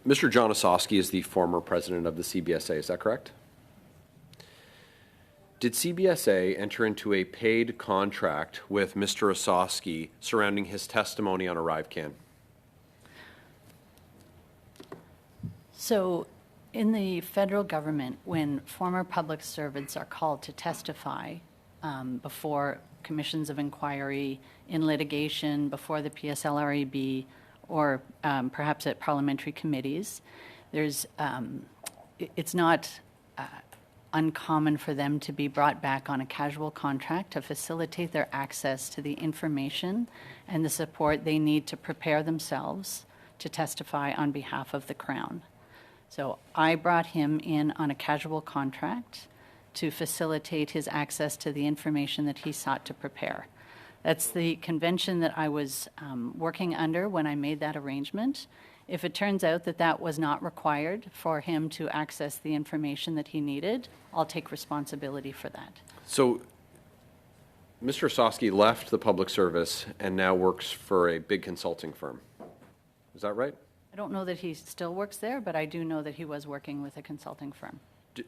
Mr. John Osowski is the former president of the CBSA, is that correct? Did CBSA enter into a paid contract with Mr. Osowski surrounding his testimony on ArriveCan? So in the federal government, when former public servants are called to testify before commissions of inquiry, in litigation, before the PSLRAB, or perhaps at parliamentary committees, it's not uncommon for them to be brought back on a casual contract to facilitate their access to the information and the support they need to prepare themselves to testify on behalf of the Crown. So I brought him in on a casual contract to facilitate his access to the information that he sought to prepare. That's the convention that I was working under when I made that arrangement. If it turns out that that was not required for him to access the information that he needed, I'll take responsibility for that. So Mr. Osowski left the public service and now works for a big consulting firm. Is that right? I don't know that he still works there, but I do know that he was working with a consulting firm.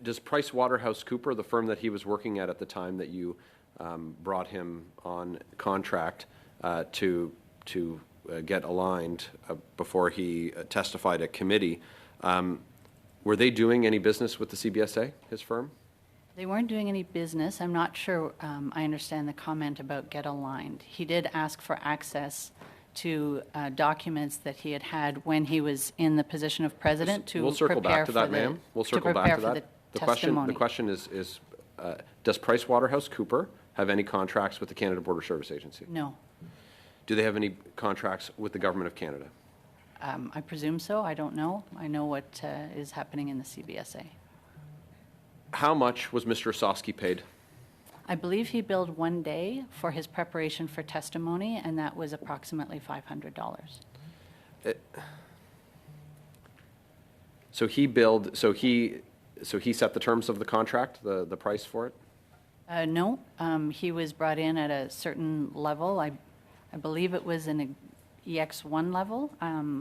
Does PricewaterhouseCoopers, the firm that he was working at the time that you brought him on contract to get aligned before he testified at committee, were they doing any business with the CBSA, his firm? They weren't doing any business. I'm not sure I understand the comment about get aligned. He did ask for access to documents that he had had when he was in the position of president to We'll circle back to that, ma'am. We'll circle back to that. The question is does PricewaterhouseCoopers have any contracts with the Canada Border Service Agency? No. Do they have any contracts with the Government of Canada? I presume so. I don't know. I know what is happening in the CBSA. How much was Mr. Osowski paid? I believe he billed 1 day for his preparation for testimony, and that was approximately $500. So he billed. So he set the terms of the contract, the price for it. No, he was brought in at a certain level. I believe it was an EX1 level,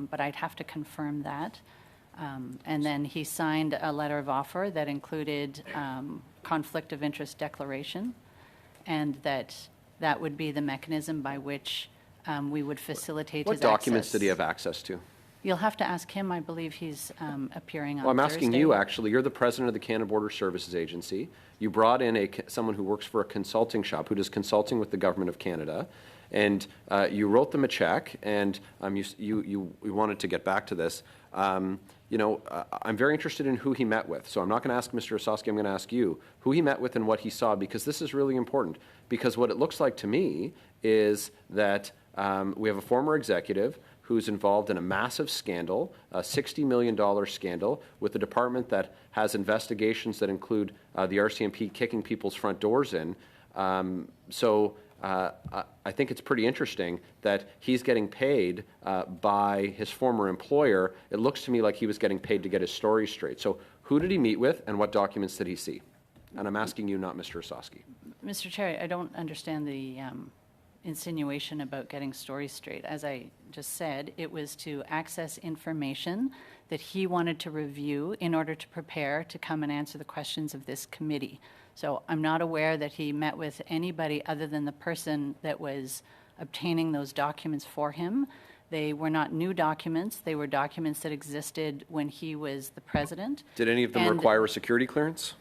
but I'd have to confirm that. And then he signed a letter of offer that included conflict of interest declaration, and that would be the mechanism by which we would facilitate his access. What documents did he have access to? You'll have to ask him. I believe he's appearing on Well, I'm Thursday. asking you, actually. You're the president of the Canada Border Services Agency. You brought in someone who works for a consulting shop who does consulting with the Government of Canada, and you wrote them a check, and you wanted to get back to this. I'm very interested in who he met with. So I'm not going to ask Mr. Osowski, I'm going to ask you who he met with and what he saw, because this is really important. Because what it looks like to me is that we have a former executive who's involved in a massive scandal, a $60 million scandal, with a department that has investigations that include the RCMP kicking people's front doors in. So I think it's pretty interesting that he's getting paid by his former employer. It looks to me like he was getting paid to get his story straight. So who did he meet with, and what documents did he see? And I'm asking you, not Mr. Osowski. Mr. Chair, I don't understand the insinuation about getting stories straight. As I just said, it was to access information that he wanted to review in order to prepare to come and answer the questions of this committee. So I'm not aware that he met with anybody other than the person that was obtaining those documents for him. They were not new documents. They were documents that existed when he was the president. Did any of them require a security clearance?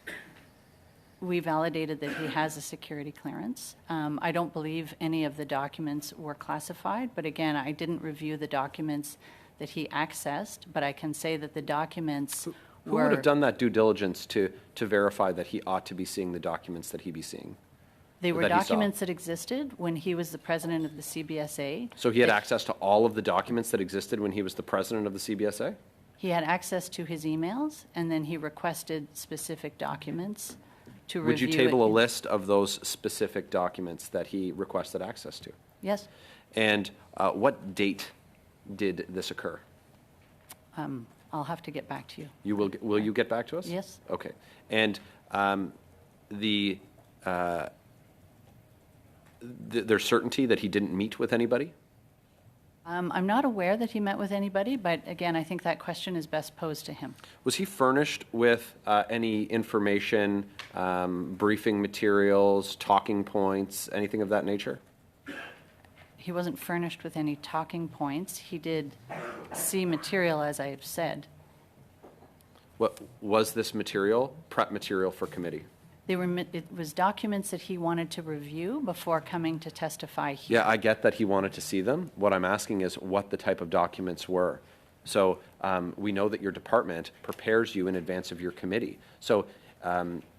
We validated that he has a security clearance. I don't believe any of the documents were classified, but again, I didn't review the documents that he accessed, but I can say that the documents Who would have done that due diligence to verify that he ought to be seeing the documents that he be seeing? They were documents that existed when he was the president of the CBSA. So he had access to all of the documents that existed when he was the president of the CBSA? He had access to his emails, and then he requested specific documents to review. Would you table a list of those specific documents that he requested access to? Yes. And what date did this occur? I'll have to get back to you. You will you get back to us? Yes. Okay. And there's certainty that he didn't meet with anybody? I'm not aware that he met with anybody, but again, I think that question is best posed to him. Was he furnished with any information, briefing materials, talking points, anything of that nature? He wasn't furnished with any talking points. He did see material, as I have said. What was this material? Prep material for committee? It was documents that he wanted to review before coming to testify here. Yeah, I get that he wanted to see them. What I'm asking is what the type of documents were. So we know that your department prepares you in advance of your committee. So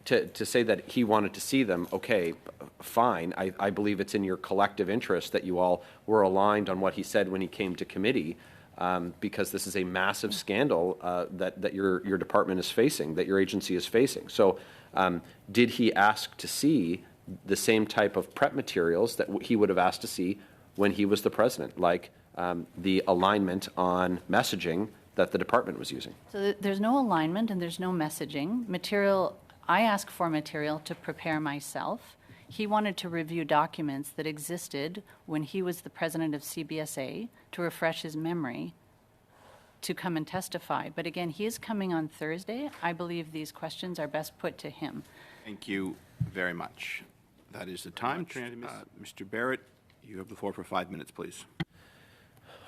to say that he wanted to see them, okay, fine. I believe it's in your collective interest that you all were aligned on what he said when he came to committee, because this is a massive scandal that your department is facing, that your agency is facing. So did he ask to see the same type of prep materials that he would have asked to see when he was the president, like the alignment on messaging that the department was using? So there's no alignment and there's no messaging. Material, I asked for material to prepare myself. He wanted to review documents that existed when he was the president of CBSA to refresh his memory to come and testify. But again, he is coming on Thursday. I believe these questions are best put to him. Thank you very much. That is the time. Mr. Barrett, you have the floor for 5 minutes, please.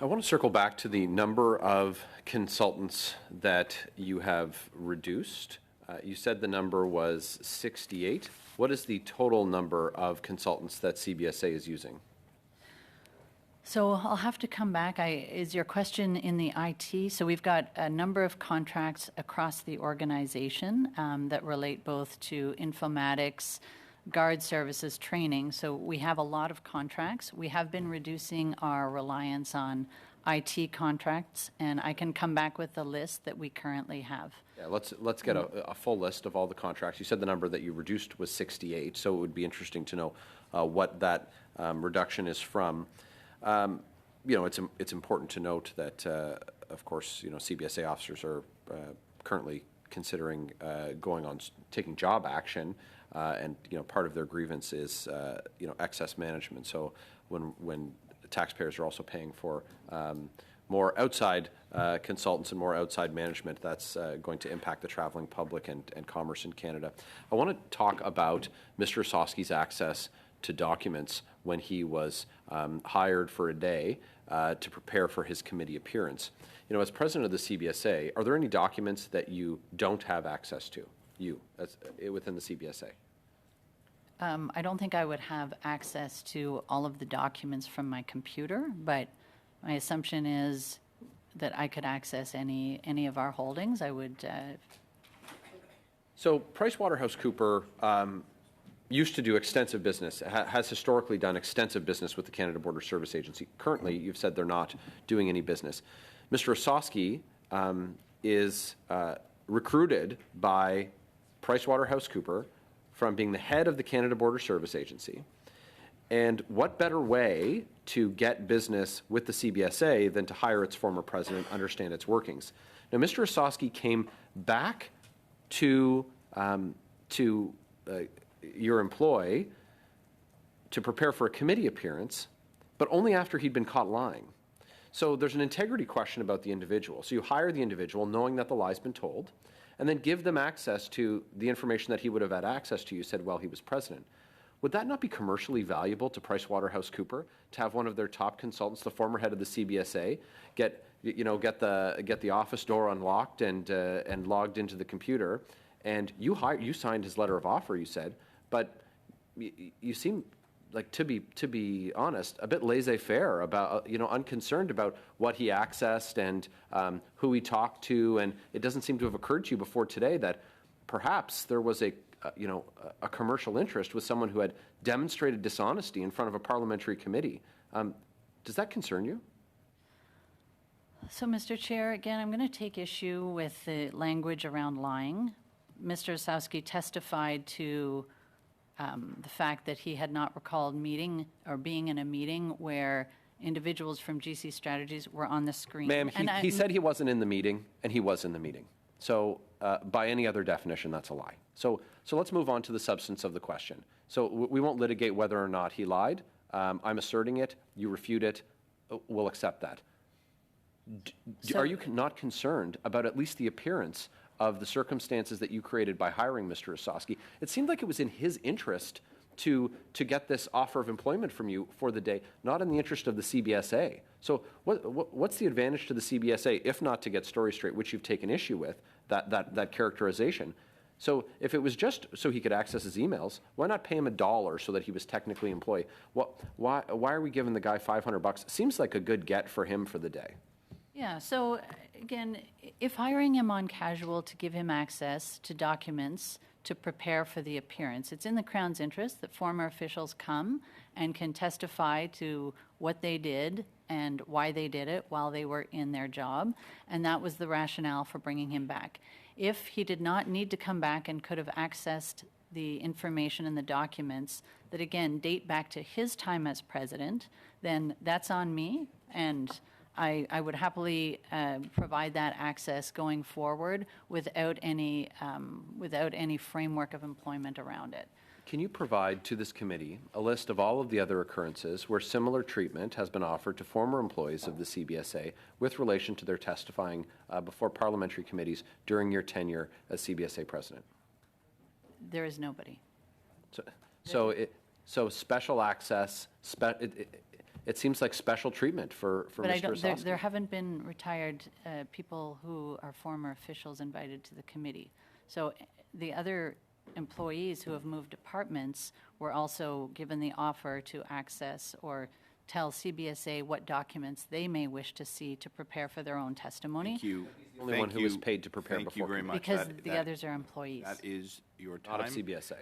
I want to circle back to the number of consultants that you have reduced. You said the number was 68. What is the total number of consultants that CBSA is using? So I'll have to come back. Is your question in the IT? So we've got a number of contracts across the organization that relate both to informatics, guard services, training. So we have a lot of contracts. We have been reducing our reliance on IT contracts, and I can come back with the list that we currently have. Yeah, let's get a full list of all the contracts. You said the number that you reduced was 68, so it would be interesting to know what that reduction is from. It's important to note that, of course, CBSA officers are currently considering taking job action, and part of their grievance is excess management. So when taxpayers are also paying for more outside consultants and more outside management, that's going to impact the traveling public and commerce in Canada. I want to talk about Mr. Ossowski's access to documents when he was hired for a day to prepare for his committee appearance. As president of the CBSA, are there any documents that you don't have access to, within the CBSA? I don't think I would have access to all of the documents from my computer, but my assumption is that I could access any of our holdings. I would. So PricewaterhouseCooper used to do extensive business, has historically done extensive business with the Canada Border Service Agency. Currently, you've said they're not doing any business. Mr. Ossowski is recruited by PricewaterhouseCooper from being the head of the Canada Border Service Agency. And what better way to get business with the CBSA than to hire its former president, understand its workings? Now, Mr. Ossowski came back to your employ to prepare for a committee appearance, but only after he'd been caught lying. So there's an integrity question about the individual. So you hire the individual knowing that the lie's been told, and then give them access to the information that he would have had access to, you said, while he was president. Would that not be commercially valuable to PricewaterhouseCooper to have one of their top consultants, the former head of the CBSA, get the office door unlocked and logged into the computer? And you signed his letter of offer, you said, but you seem like, to be honest, a bit laissez-faire about, unconcerned about what he accessed and who he talked to, and it doesn't seem to have occurred to you before today that perhaps there was a commercial interest with someone who had demonstrated dishonesty in front of a parliamentary committee. Does that concern you? So, Mr. Chair, again, I'm going to take issue with the language around lying. Mr. Ossowski testified to the fact that he had not recalled meeting or being in a meeting where individuals from GC Strategies were on the screen. Ma'am, he said he wasn't in the meeting, and he was in the meeting. So by any other definition, that's a lie. So let's move on to the substance of the question. So we won't litigate whether or not he lied. I'm asserting it. You refute it. will accept that. Are you not concerned about at least the appearance of the circumstances that you created by hiring Mr. Ossowski? It seemed like it was in his interest to get this offer of employment from you for the day, not in the interest of the CBSA. So what's the advantage to the CBSA, if not to get story straight, which you've taken issue with, that characterization? So if it was just so he could access his emails, why not pay him $1 so that he was technically employed? Why are we giving the guy $500? Seems like a good get for him for the day. Yeah, so again, if hiring him on casual to give him access to documents to prepare for the appearance, it's in the Crown's interest that former officials come and can testify to what they did and why they did it while they were in their job, and that was the rationale for bringing him back. If he did not need to come back and could have accessed the information and the documents that, again, date back to his time as president, then that's on me, and I would happily provide that access going forward without any framework of employment around it. Can you provide to this committee a list of all of the other occurrences where similar treatment has been offered to former employees of the CBSA with relation to their testifying before parliamentary committees during your tenure as CBSA president? There is nobody. So special access, it seems like special treatment for But Mr. Ossowski. there haven't been retired people who are former officials invited to the committee. So the other employees who have moved departments were also given the offer to access or tell CBSA what documents they may wish to see to prepare for their own testimony. Thank you. The only one who was paid to prepare Thank you before very much. Because the others are employees. That is your time. Not of CBSA.